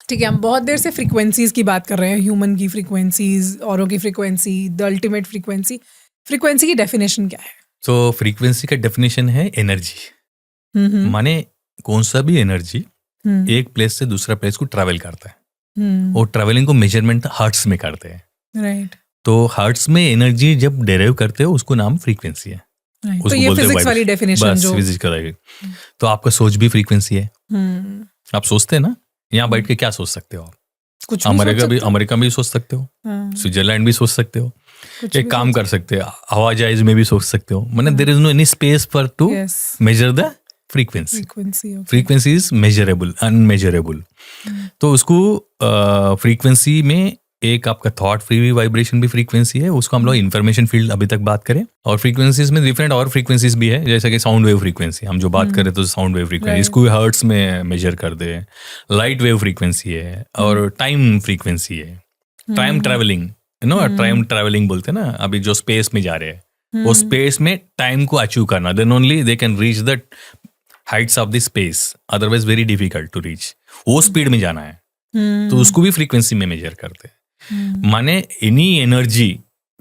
ठीक है, हम बहुत देर से फ्रीक्वेंसीज की बात कर रहे हैं, ह्यूमन की फ्रीक्वेंसीज, औरों की frequency, the ultimate frequency. Frequency की डेफिनेशन क्या है? तो फ्रीक्वेंसी का डेफिनेशन है एनर्जी। हम्म माने कौन सा भी एनर्जी हम्म एक प्लेस से दूसरा प्लेस को ट्रैवल करता है, हम्म और ट्रैवलिंग को मेजरमेंट हर्ट्स में करते हैं। राइट तो हर्ट्स में एनर्जी जब डेराइव करते हो उसको नाम फ्रीक्वेंसी है। राइट। तो उसको ये बोलते हैं फिजिक्स वाली वाइब्रेशन। डेफिनेशन बस जो फिजिकल है। तो आपका सोच भी फ्रीक्वेंसी है। हम्म आप सोचते हैं ना, यहाँ बैठ के क्या सोच सकते हो आप? कुछ भी सोच सकते हो। अमेरिका में भी सोच सकते हो, हाँ, स्विट्जरलैंड भी सोच सकते हो, कुछ एक भी काम सोच कर सकते हो, हवा जहाज में भी सोच सकते हो। मतलब there is no any space for to yes measure the frequency. Frequency. Okay frequency is measurable, unmeasurable. तो उसको फ्रीक्वेंसी में एक आपका थॉट फ्री वाइब्रेशन भी फ्रीक्वेंसी है, उसको हम लोग इन्फॉर्मेशन फील्ड अभी तक बात करें। और फ्रीक्वेंसीज में डिफरेंट और फ्रीक्वेंसीज भी है, जैसे कि साउंड वेव फ्रीक्वेंसी हम जो बात करें तो साउंड वेव फ्रीक्वेंसी, Right. इसको हर्ट्स में मेजर कर दे। लाइट वेव फ्रीक्वेंसी है, और टाइम फ्रीक्वेंसी है। टाइम ट्रैवलिंग, टाइम ट्रैवलिंग बोलते हैं ना, अभी जो स्पेस में जा रहे हैं वो स्पेस में टाइम को अचीव करना, then only they can reach the heights of the space, otherwise very difficult to reach. वो स्पीड में जाना है, तो उसको भी फ्रीक्वेंसी में मेजर करते हैं। माने एनी एनर्जी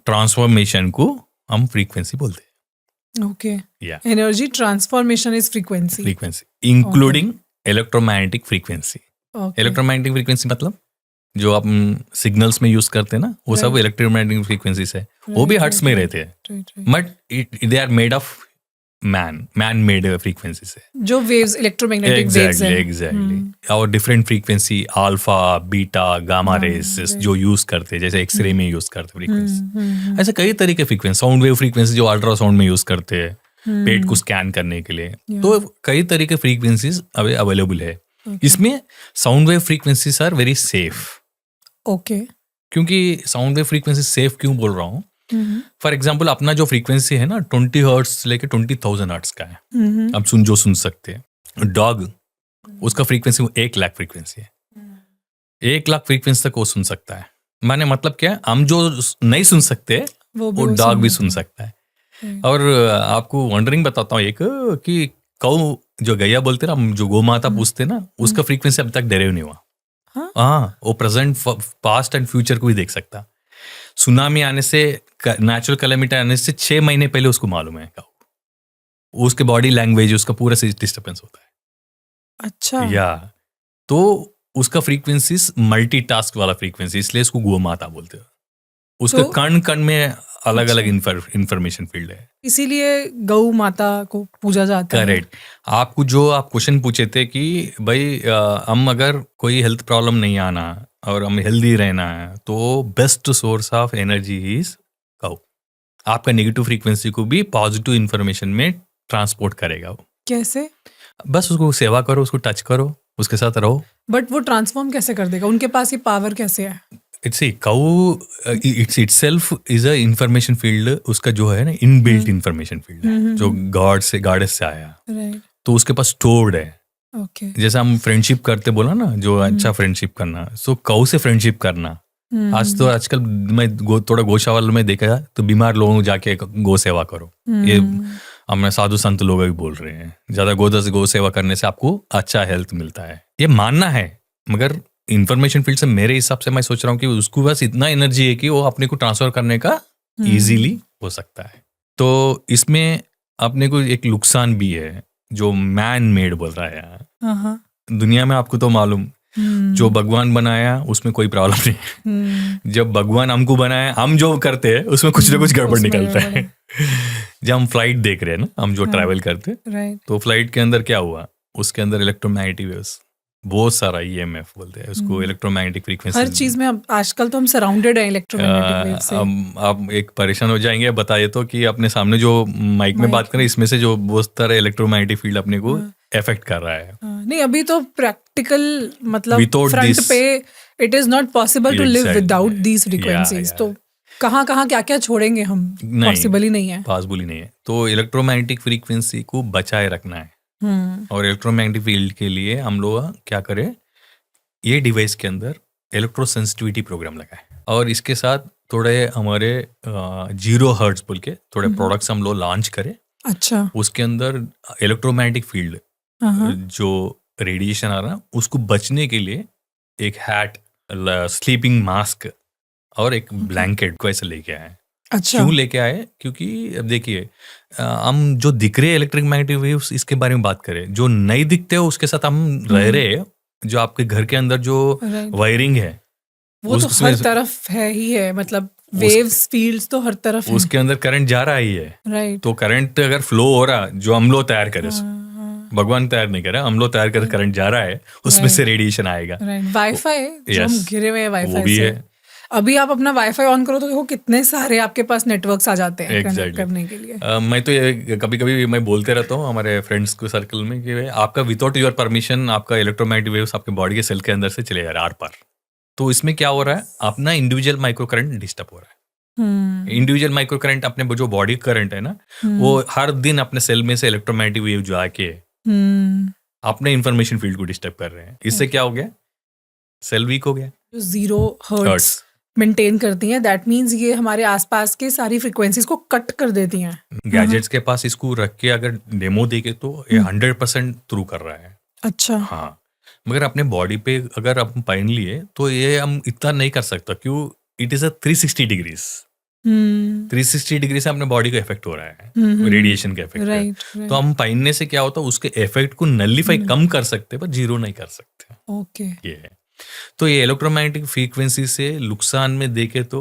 ट्रांसफॉर्मेशन को हम फ्रीक्वेंसी बोलते हैं। ओके या energy transformation is frequency. Frequency including electromagnetic frequency. Okay electromagnetic frequency मतलब जो आप सिग्नल्स में यूज करते हैं ना, वो सब Right. इलेक्ट्रोमैग्नेटिक फ्रीक्वेंसीज है। वो भी Right, हर्ट्स right, में right. रहते हैं, right but they are made of man made frequencies है। जो वेव्स इलेक्ट्रोमैग्नेटिक वेव्स एग्जैक्टली हैं। एग्जैक्टली। और different frequency, alpha beta gamma rays जो यूज करते हैं, जैसे एक्सरे में यूज करते हैं फ्रीक्वेंसी। ऐसे कई तरह के फ्रीक्वेंसी, साउंड वेव फ्रीक्वेंसी जो अल्ट्रासाउंड में यूज करते हैं पेट को स्कैन करने के लिए। तो कई तरह के फ्रीक्वेंसीज अवेलेबल है। इसमें sound wave frequencies are very safe. Okay क्योंकि साउंड वेव फ्रीक्वेंसी सेफ क्यों बोल रहा हूँ, फॉर एग्जाम्पल अपना जो फ्रीक्वेंसी है ना 20 हर्ट्स लेके 20,000 हर्ट्स का है। अब जो सुन सकते हैं डॉग, उसका फ्रीक्वेंसी 1 लाख फ्रीक्वेंसी है। 1 लाख फ्रीक्वेंसी तक वो सुन सकता है। माने मतलब क्या है, हम जो नहीं सुन सकते वो डॉग भी सुन सकता है। और आपको वंडरिंग बताता हूँ एक, कि कौ जो गैया बोलते ना, हम जो गौ माता पूछते ना, उसका फ्रीक्वेंसी अभी तक डेराइव नहीं हुआ। हाँ, वो प्रेजेंट पास्ट एंड फ्यूचर को भी देख सकता। सुनामी आने से, नेचुरल कैलेमिटी आने से 6 महीने पहले उसको मालूम है, उसके बॉडी लैंग्वेज, उसका पूरा डिस्टर्बेंस होता है। अच्छा या तो उसका फ्रीक्वेंसी मल्टीटास्क वाला फ्रीक्वेंसी, इसलिए इसको गौ माता बोलते हैं। उसके तो कण कण में अलग अलग इंफॉर्मेशन फील्ड है, इसीलिए गौ माता को पूजा जाता है। करेक्ट। आपको जो आप क्वेश्चन पूछे थे कि भाई हम अगर कोई हेल्थ प्रॉब्लम नहीं आना और हम हेल्दी रहना है, तो best source of energy is cow. आपका नेगेटिव फ्रीक्वेंसी को भी पॉजिटिव इंफॉर्मेशन में ट्रांसपोर्ट करेगा वो। कैसे? बस उसको सेवा करो, उसको टच करो, उसके साथ रहो। बट वो ट्रांसफॉर्म कैसे कर देगा? उनके पास ये पावर कैसे है? It's a cow, it's itself is a information field. उसका जो है ना इनबिल्ट इंफॉर्मेशन फील्ड है, जो गॉडेस से आया, राइट तो उसके पास स्टोर्ड है। ओके जैसे हम फ्रेंडशिप करते बोला ना, जो अच्छा फ्रेंडशिप करना, सो काउ से फ्रेंडशिप करना। आज तो आजकल मैं थोड़ा गौशाला में देखा, तो बीमार लोगों को जाके गौ सेवा करो। ये हमें साधु संत लोग भी बोल रहे हैं, ज्यादा गौ सेवा करने से आपको अच्छा हेल्थ मिलता है, ये मानना है। मगर इंफॉर्मेशन फील्ड से मेरे हिसाब से मैं सोच रहा हूँ कि उसको बस इतना एनर्जी है कि वो अपने को ट्रांसफर करने का इजीली हो सकता है। तो इसमें अपने को एक नुकसान भी है, जो मैन मेड बोल रहा है। दुनिया में आपको तो मालूम, जो भगवान बनाया उसमें कोई प्रॉब्लम नहीं। जब भगवान हमको बनाया, हम जो करते हैं उसमें कुछ ना कुछ गड़बड़ निकलता है। जब हम फ्लाइट देख रहे हैं ना, हम जो ट्रैवल करते हैं, तो फ्लाइट के अंदर क्या हुआ, उसके अंदर इलेक्ट्रोमैग्नेटिक वेव्स, बहुत सारा EMF बोलते हैं उसको, इलेक्ट्रोमैग्नेटिक फ्रीक्वेंसी। हर चीज में अब आजकल तो हम सराउंडेड हैं इलेक्ट्रोमैग्नेटिक वेव से। आप एक परेशान हो जाएंगे, बताइए तो कि अपने सामने जो माइक में बात करें, इसमें से जो बहुत सारा इलेक्ट्रोमैग्नेटिक फील्ड अपने को इफेक्ट कर रहा है। नहीं, अभी तो प्रैक्टिकल मतलब फ्रंट पे it is not possible to live without these frequencies. तो कहाँ क्या क्या छोड़ेंगे हम? पॉसिबल ही नहीं है। पॉसिबल ही नहीं है। तो इलेक्ट्रोमैग्नेटिक फ्रीक्वेंसी को बचाए रखना है। और इलेक्ट्रोमैग्नेटिक फील्ड के लिए हम लोग क्या करें, ये डिवाइस के अंदर इलेक्ट्रो सेंसिटिविटी प्रोग्राम लगाए, और इसके साथ थोड़े हमारे 0 हर्ट्ज बोल के थोड़े प्रोडक्ट्स हम लोग लॉन्च करें। अच्छा उसके अंदर इलेक्ट्रोमैग्नेटिक फील्ड जो रेडिएशन आ रहा है उसको बचने के लिए एक हैट, स्लीपिंग मास्क और एक ब्लैंकेट को ऐसे लेके आए। अच्छा। क्यों लेके आए? क्योंकि अब देखिए, हम जो दिख रहे इलेक्ट्रोमैग्नेटिक वेव्स, इसके बारे में बात करें, जो नहीं दिखते हो उसके साथ हम रह रहे हैं। जो आपके घर के अंदर जो वायरिंग है वो तो हर तरफ है ही है, मतलब वेव्स फील्ड्स तो हर तरफ है। उसके अंदर करंट जा रहा ही है। राइट। तो करंट अगर फ्लो हो रहा, जो हम लोग तैयार करे, भगवान तैयार नहीं करे, हम लोग तैयार कर करंट जा रहा है, उसमें से रेडिएशन आएगा। वाईफाई जो हम घिरे हुए हैं वाईफाई भी से है। अभी आप अपना वाईफाई ऑन करो तो देखो कितने सारे आपके पास नेटवर्क्स आ जाते हैं कनेक्ट करने के लिए। मैं तो ये कभी कभी मैं बोलते रहता हूँ हमारे फ्रेंड्स के सर्कल में कि आपका विदाउट योर परमिशन आपका इलेक्ट्रोमैग्नेटिक वेव्स आपके बॉडी के सेल के अंदर से चले जा रहा है आर पार। तो इसमें क्या हो रहा है, अपना इंडिविजुअल माइक्रो करंट डिस्टर्ब हो रहा है। इंडिविजुअल माइक्रो करंट अपने जो बॉडी करंट है ना, वो हर दिन अपने सेल में से इलेक्ट्रोमैग्नेटिक वेव जो आके अपने इंफॉर्मेशन फील्ड को डिस्टर्ब कर रहे हैं। इससे क्या हो गया, सेल वीक हो गया। 0 हर्ट्ज मेंटेन करती हैं, दैट मींस ये हमारे आसपास के सारी फ्रीक्वेंसीज को कट कर देती हैं। गैजेट्स के पास इसको रख के अगर डेमो देखे तो ये 100% थ्रू कर रहा है। अच्छा। हाँ, मगर अपने बॉडी पे अगर हम पहन लिए तो ये हम इतना नहीं कर सकता। क्यों? It is a 360 degrees. 360 degree से अपने बॉडी को इफेक्ट हो रहा है, रेडिएशन के इफेक्ट। तो हम पहनने से क्या होता है, उसके इफेक्ट को नलिफाई कम कर सकते पर जीरो नहीं कर सकते। ओके। ये है। तो ये इलेक्ट्रोमैग्नेटिक फ्रीक्वेंसी से नुकसान में देखे तो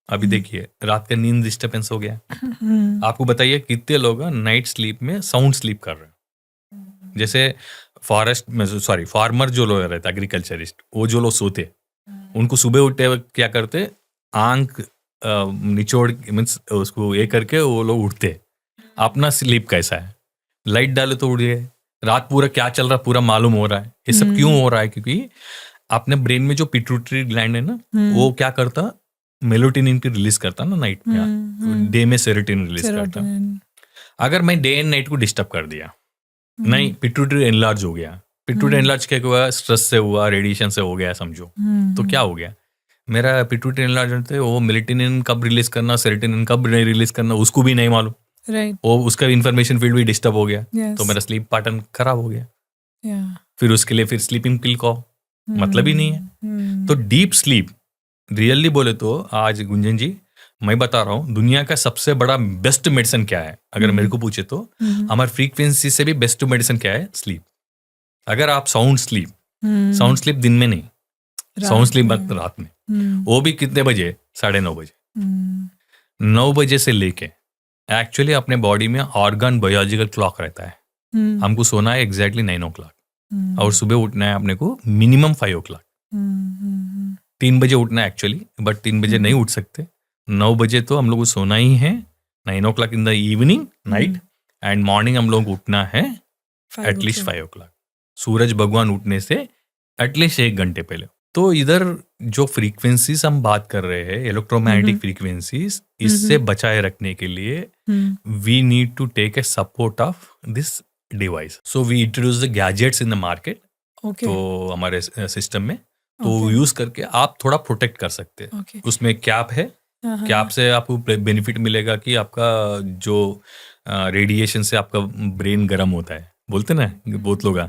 अभी देखिए, रात का नींद डिस्टर्बेंस हो गया। आपको बताइए कितने लोग नाइट स्लीप में साउंड स्लीप कर रहे हैं। जैसे फार्मर जो लोग रहते, एग्रीकल्चरिस्ट, वो जो लोग सोते, उनको सुबह उठते क्या करते, आंख निचोड़ मीन्स उसको ये करके वो लोग उठते। अपना स्लीप कैसा है, लाइट डाले तो उठ गए, रात पूरा क्या चल रहा पूरा मालूम हो रहा है। ये सब क्यों हो रहा है? क्योंकि अपने ब्रेन में जो पिट्यूटरी ग्लैंड है ना, वो क्या करता, मेलाटोनिन की रिलीज करता ना नाइट में, डे में सेरोटोनिन रिलीज करता। अगर मैं डे एंड नाइट को डिस्टर्ब कर दिया, नहीं, पिट्यूटरी एनलार्ज हो गया। पिट्यूटरी एनलार्ज क्या हुआ, स्ट्रेस से हुआ, रेडिएशन से हो गया समझो। तो क्या हो गया, मेरा पिट्यूटरी एनलार्ज होते हैं, वो मेलाटोनिन कब रिलीज करना, सेरोटोनिन कब नहीं रिलीज करना, उसको भी नहीं मालूम। वो उसका इंफॉर्मेशन फील्ड भी डिस्टर्ब हो गया। तो मेरा स्लीप पैटर्न खराब हो गया। फिर उसके लिए फिर स्लीपिंग पिल को मतलब ही नहीं है। तो डीप स्लीप रियली बोले तो आज गुंजन जी मैं बता रहा हूँ, दुनिया का सबसे बड़ा बेस्ट मेडिसिन क्या है अगर मेरे को पूछे तो, हमारे फ्रीक्वेंसी से भी बेस्ट मेडिसिन क्या है, स्लीप। अगर आप साउंड स्लीप दिन में नहीं, साउंड स्लीप रात में, वो भी कितने बजे, 9:30 बजे। 9 बजे से लेके एक्चुअली अपने बॉडी में ऑर्गन बायोलॉजिकल क्लॉक रहता है। हमको सोना है एग्जैक्टली 9 o'clock और सुबह उठना है अपने को मिनिमम 5 o'clock। 3 बजे उठना है एक्चुअली, बट 3 बजे नहीं उठ सकते। 9 बजे तो हम लोग को सोना ही है, 9 o'clock in the evening night, and morning हम लोग को उठना है एटलीस्ट 5 o'clock, सूरज भगवान उठने से एटलीस्ट 1 घंटे पहले। तो इधर जो फ्रीक्वेंसीज हम बात कर रहे हैं, इलेक्ट्रोमैग्नेटिक फ्रीक्वेंसीज, इससे बचाए रखने के लिए we need to take a support of this device. So we introduce the gadgets in the market. तो हमारे सिस्टम में तो यूज करके आप थोड़ा प्रोटेक्ट कर सकते हैं। उसमें कैप है, कैप से आपको बेनिफिट मिलेगा कि आपका जो रेडिएशन से आपका ब्रेन गर्म होता है, बोलते ना बहुत लोग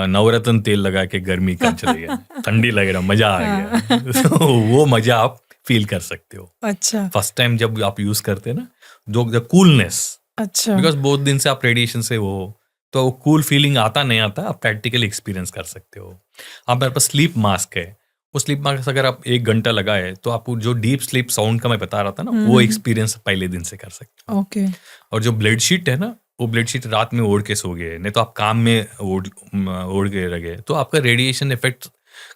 नवरत्न तेल लगा के गर्मी का चले गया, ठंडी लग रहा, मजा आ गया। तो वो मजा आप फील कर सकते हो। अच्छा। फर्स्ट टाइम जब आप यूज करते हैं ना, जो कूलनेस, अच्छा, बिकॉज बहुत दिन से आप रेडिएशन से वो, तो वो कूल फीलिंग आता नहीं आता, आप प्रैक्टिकली एक्सपीरियंस कर सकते हो। आप मेरे पास स्लीप मास्क है, वो स्लीप मास्क अगर आप 1 घंटा लगाए तो आपको जो डीप स्लीप साउंड का मैं बता रहा था ना, वो एक्सपीरियंस पहले दिन से कर सकते हो। ओके। और जो ब्लेड शीट है ना, वो ब्लेड शीट रात में ओढ़ के सो गए, नहीं तो आप काम में ओढ़ के रह गए, तो आपका रेडिएशन इफेक्ट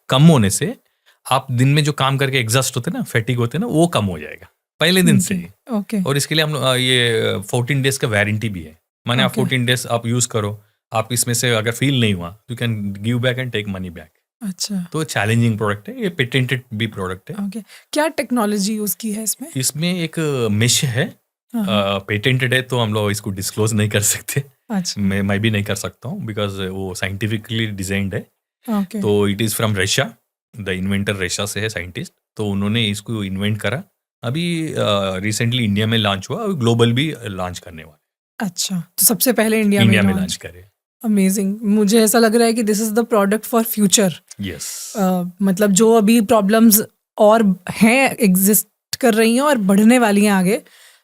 कम होने से आप दिन में जो काम करके एग्जॉस्ट होते ना, फैटिग होते ना, वो कम हो जाएगा पहले दिन से ही। ओके। और इसके लिए हम ये 14 डेज का वारंटी भी है। माने आप 14 डेज आप यूज करो, आप इसमें से अगर फील नहीं हुआ, you can give back and take money back. अच्छा। तो चैलेंजिंग प्रोडक्ट है, ये पेटेंटेड भी प्रोडक्ट है। ओके। क्या टेक्नोलॉजी यूज की है इसमें? इसमें एक मेश है, पेटेंटेड है, तो हम लोग इसको डिस्क्लोज नहीं कर सकते। अच्छा। मैं भी नहीं कर सकता हूँ, बिकॉज वो साइंटिफिकली डिजाइंड है। ओके। तो it is from Russia, the inventor Russia से है साइंटिस्ट, तो उन्होंने इसको इन्वेंट करा। अभी रिसेंटली इंडिया में लॉन्च हुआ, ग्लोबल भी लॉन्च करने वाला। अच्छा, तो सबसे पहले इंडिया में लॉन्च करे। अमेजिंग। मुझे ऐसा लग रहा है कि this is the product for future. Yes, मतलब जो अभी प्रॉब्लम्स और हैं एग्जिस्ट कर रही हैं और बढ़ने वाली हैं आगे,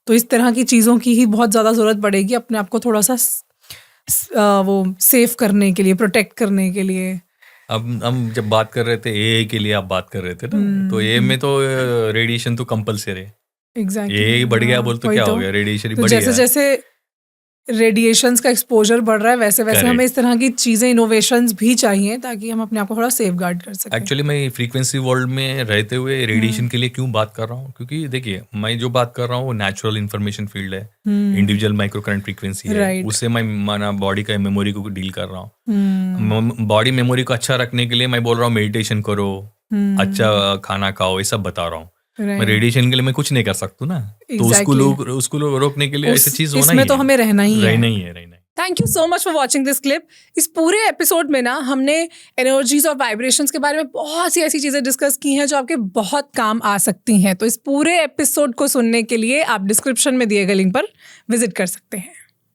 तो इस तरह की चीज़ों की ही बहुत ज़्यादा ज़रूरत पड़ेगी अपने आप को थोड़ा सा वो सेफ करने के लिए, प्रोटेक्ट करने के लिए। अब हम जब बात कर रहे थे एआई के लिए, आप बात कर रहे थे ना, तो एआई में तो रेडिएशन तो कंपलसरी है। एग्जैक्टली, एआई बढ़ गया बोल तो क्या हो गया, रेडिएशन तो बढ़ जैसे गया। जैसे रेडिएशंस का एक्सपोजर बढ़ रहा है वैसे वैसे Correct. हमें इस तरह की चीज़ें, इनोवेशंस भी चाहिए ताकि हम अपने आप को थोड़ा सेफ गार्ड कर सकें। एक्चुअली मैं फ्रीक्वेंसी वर्ल्ड में रहते हुए रेडिएशन के लिए क्यों बात कर रहा हूँ, क्योंकि देखिए मैं जो बात कर रहा हूँ वो नेचुरल इन्फॉर्मेशन फील्ड है, इंडिविजुअल माइक्रो करंट फ्रीक्वेंसी है। Right. उससे मैं माना बॉडी का मेमोरी को डील कर रहा हूँ। बॉडी मेमोरी को अच्छा रखने के लिए मैं बोल रहा हूँ मेडिटेशन करो, अच्छा खाना खाओ, ये सब बता रहा हूँ। मैं रेडिएशन के लिए मैं कुछ नहीं कर सकता ना, तो उसको रोकने के लिए ऐसी चीज होना ही है। इसमें तो हमें रहना ही है। Thank you so much for watching this clip. इस पूरे एपिसोड में ना हमने एनर्जीज और वाइब्रेशंस के बारे में बहुत सी ऐसी चीज़ें डिस्कस की हैं जो आपके बहुत काम आ सकती हैं। तो इस पूरे एपिसोड को सुनने के लिए आप डिस्क्रिप्शन में दिए गए लिंक पर विजिट कर सकते हैं।